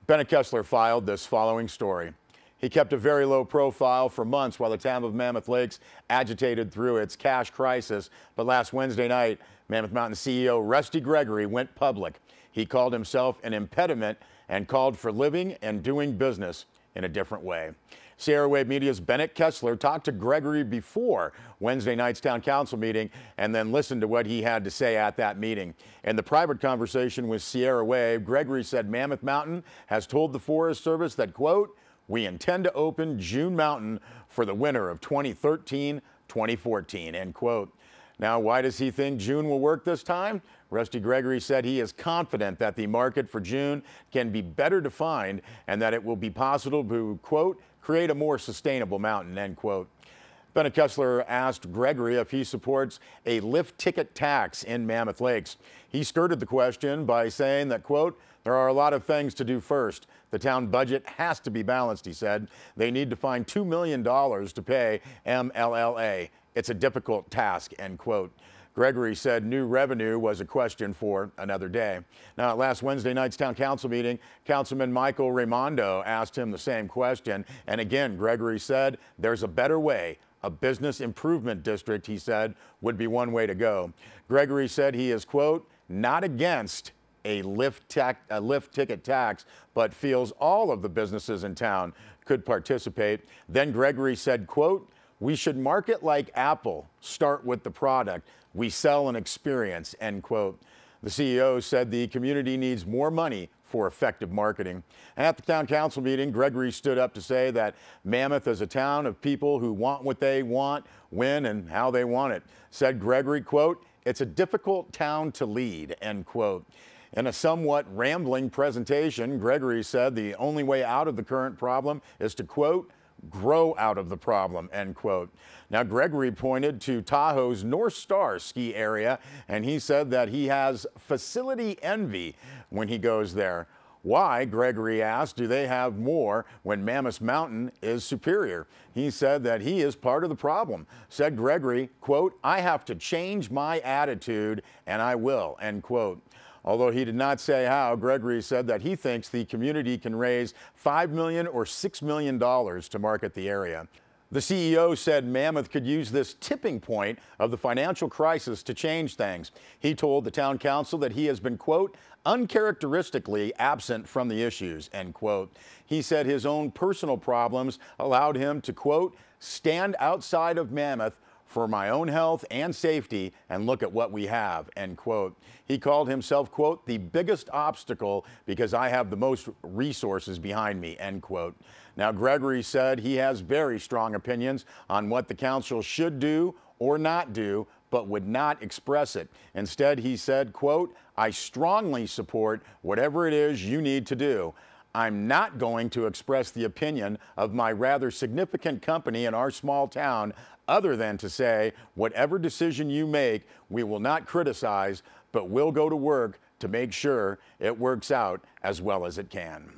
Bennett Kessler filed this following story. He kept a very low profile for months while the town of Mammoth Lakes agitated through its cash crisis. But last Wednesday night, Mammoth Mountain CEO Rusty Gregory went public. He called himself an impediment and called for living and doing business in a different way. Sierra Wave Media's Bennett Kessler talked to Gregory before Wednesday night's town council meeting and then listened to what he had to say at that meeting. In the private conversation with Sierra Wave, Gregory said Mammoth Mountain has told the Forest Service that, quote, "We intend to open June Mountain for the winter of 2013-2014, end quote. Now, why does he think June will work this time? Rusty Gregory said he is confident that the market for June can be better defined and that it will be possible to, quote, create a more sustainable mountain, end quote. Bennett Kessler asked Gregory if he supports a lift ticket tax in Mammoth Lakes. He skirted the question by saying that, quote, there are a lot of things to do first. The town budget has to be balanced, he said. They need to find $2 million to pay MLLA. It's a difficult task, end quote. Gregory said new revenue was a question for another day. Now, at last Wednesday night's town council meeting, Councilman Michael Raimondo asked him the same question. And again, Gregory said there's a better way. A business improvement district, he said, would be one way to go. Gregory said he is, quote, not against a lift ticket tax, but feels all of the businesses in town could participate. Then Gregory said, quote, we should market like Apple, start with the product. We sell an experience, end quote. The CEO said the community needs more money for effective marketing. At the town council meeting, Gregory stood up to say that Mammoth is a town of people who want what they want, when and how they want it. Said Gregory, quote, it's a difficult town to lead, end quote. In a somewhat rambling presentation, Gregory said the only way out of the current problem is to, quote, grow out of the problem, end quote. Now, Gregory pointed to Tahoe's North Star ski area, and he said that he has facility envy when he goes there. Why, Gregory asked, do they have more when Mammoth Mountain is superior? He said that he is part of the problem. Said Gregory, quote, I have to change my attitude, and I will, end quote. Although he did not say how, Gregory said that he thinks the community can raise $5 million or $6 million to market the area. The CEO said Mammoth could use this tipping point of the financial crisis to change things. He told the town council that he has been, quote, uncharacteristically absent from the issues, end quote. He said his own personal problems allowed him to, quote, stand outside of Mammoth for my own health and safety and look at what we have, end quote. He called himself, quote, the biggest obstacle because I have the most resources behind me, end quote. Now, Gregory said he has very strong opinions on what the council should do or not do, but would not express it. Instead, he said, quote, I strongly support whatever it is you need to do. I'm not going to express the opinion of my rather significant company in our small town other than to say, whatever decision you make, we will not criticize, but we'll go to work to make sure it works out as well as it can.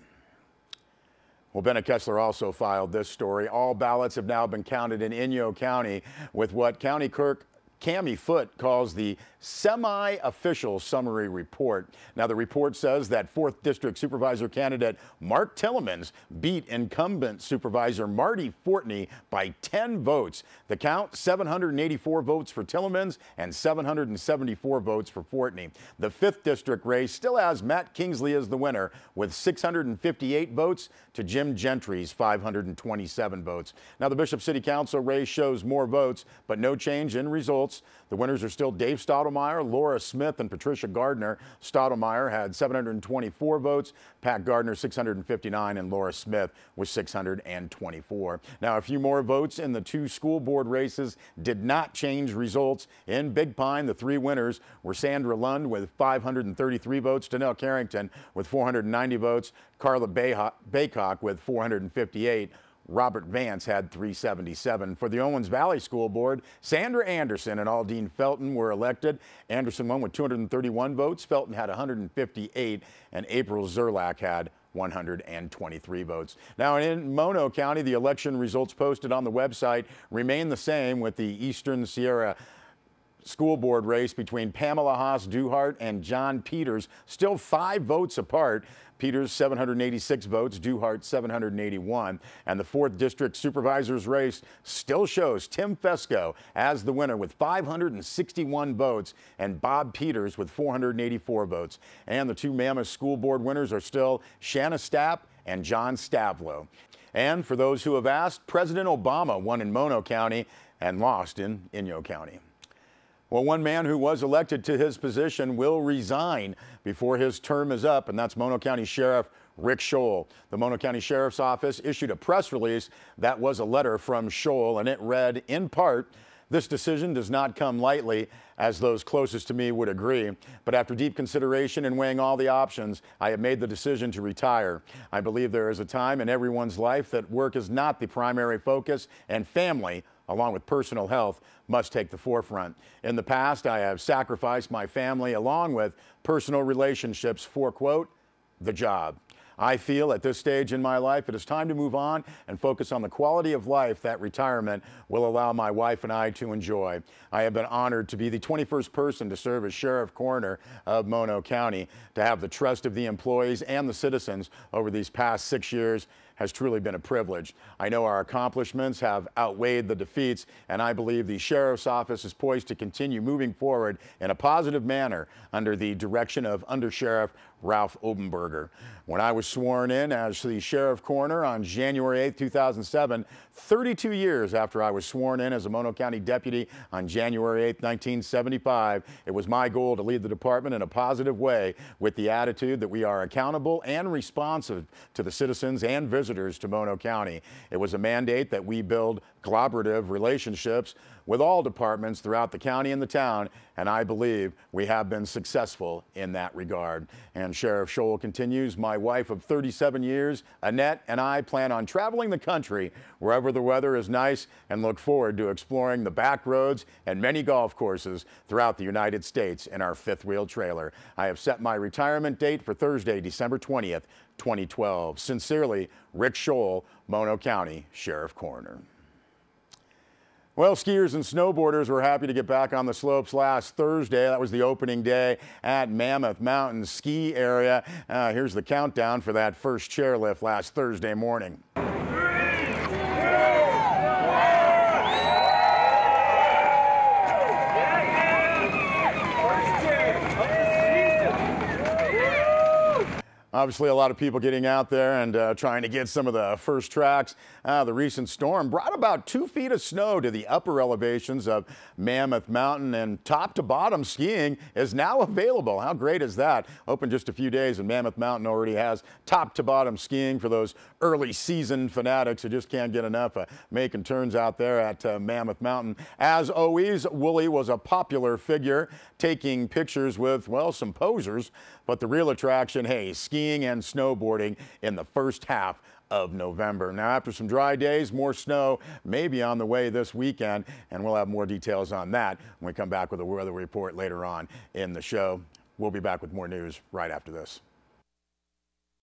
Well, Bennett Kessler also filed this story. All ballots have now been counted in Inyo County with what County Clerk Cami Foote calls the semi-official summary report. Now, the report says that 4th District Supervisor candidate Mark Tillemans beat incumbent Supervisor Marty Fortney by 10 votes. The count, 784 votes for Tillemans and 774 votes for Fortney. The 5th District race still has Matt Kingsley as the winner with 658 votes to Jim Gentry's 527 votes. Now, the Bishop City Council race shows more votes, but no change in results. The winners are still Dave Stottlemyre, Laura Smith, and Patricia Gardner. Stottlemyre had 724 votes, Pat Gardner 659, and Laura Smith with 624. Now, a few more votes in the 2 school board races did not change results. In Big Pine, the 3 winners were Sandra Lund with 533 votes, Danelle Carrington with 490 votes, Carla Baycock with 458. Robert Vance had 377. For the Owens Valley School Board, Sandra Anderson and Aldine Felton were elected. Anderson won with 231 votes. Felton had 158, and April Zerlak had 123 votes. Now, in Mono County, the election results posted on the website remain the same, with the Eastern Sierra school board race between Pamela Haas-Duhart and John Peters, still 5 votes apart. Peters 786 votes, Duhart 781. And the 4th District Supervisor's race still shows Tim Fesco as the winner with 561 votes and Bob Peters with 484 votes. And the 2 Mammoth School Board winners are still Shanna Stapp and John Stavlo. And for those who have asked, President Obama won in Mono County and lost in Inyo County. Well, one man who was elected to his position will resign before his term is up, and that's Mono County Sheriff Rick Scholl. The Mono County Sheriff's Office issued a press release that was a letter from Scholl, and it read, in part, "This decision does not come lightly, as those closest to me would agree. But after deep consideration and weighing all the options, I have made the decision to retire. I believe there is a time in everyone's life that work is not the primary focus, and family, along with personal health, must take the forefront. In the past, I have sacrificed my family along with personal relationships for, quote, the job. I feel at this stage in my life it is time to move on and focus on the quality of life that retirement will allow my wife and I to enjoy. I have been honored to be the 21st person to serve as Sheriff Coroner of Mono County. To have the trust of the employees and the citizens over these past 6 years has truly been a privilege. I know our accomplishments have outweighed the defeats, and I believe the Sheriff's Office is poised to continue moving forward in a positive manner under the direction of Under Sheriff Ralph Obenberger. When I was sworn in as the Sheriff Coroner on January 8, 2007, 32 years after I was sworn in as a Mono County Deputy on January 8, 1975, it was my goal to lead the department in a positive way with the attitude that we are accountable and responsive to the citizens and visitors to Mono County. It was a mandate that we build collaborative relationships with all departments throughout the county and the town, and I believe we have been successful in that regard. And Sheriff Scholl continues, my wife of 37 years, Annette, and I plan on traveling the country wherever the weather is nice and look forward to exploring the back roads and many golf courses throughout the United States in our 5th-wheel trailer. I have set my retirement date for Thursday, December 20th, 2012. Sincerely, Rick Scholl, Mono County Sheriff Coroner. Well, skiers and snowboarders were happy to get back on the slopes last Thursday. That was the opening day at Mammoth Mountain ski area. Here's the countdown for that first chairlift last Thursday morning. Obviously, a lot of people getting out there and trying to get some of the first tracks. The recent storm brought about 2 feet of snow to the upper elevations of Mammoth Mountain, and top to bottom skiing is now available. How great is that? Open just a few days, and Mammoth Mountain already has top to bottom skiing for those early season fanatics who just can't get enough making turns out there at Mammoth Mountain. As always, Wooly was a popular figure, taking pictures with, well, some posers. But the real attraction, hey, skiing and snowboarding in the first half of November. Now, after some dry days, more snow may be on the way this weekend, and we'll have more details on that when we come back with a weather report later on in the show. We'll be back with more news right after this.